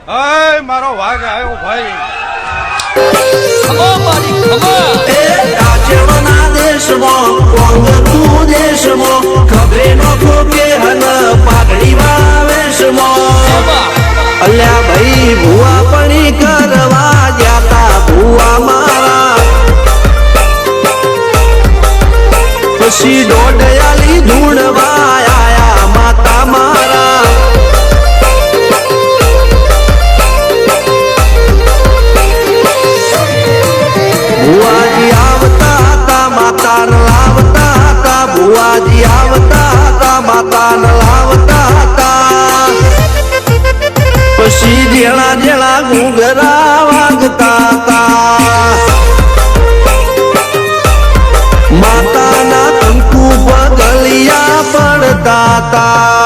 અય મારો વાઘ આવ્યો ભાઈ. રાજ્યના દેશમાં કોંગતું દેશમાં ખબરે નોખો કે હન પાઘડી વાવેશમાં અલ્યા ભાઈ ભુવા પણી કરવા જાતા ભુવા મારા પછી દોડયાલી ધૂણવા આયા માતા મારા ભુવાજી આવતા હતા માતાને લાવતા હતા ભુવાજી આવતા હતા માતાને લાવતા હતા પછી જેણા જેણા ઘૂંઘરા વાગતા હતા માતાના કંકુ પગલિયા પડતા હતા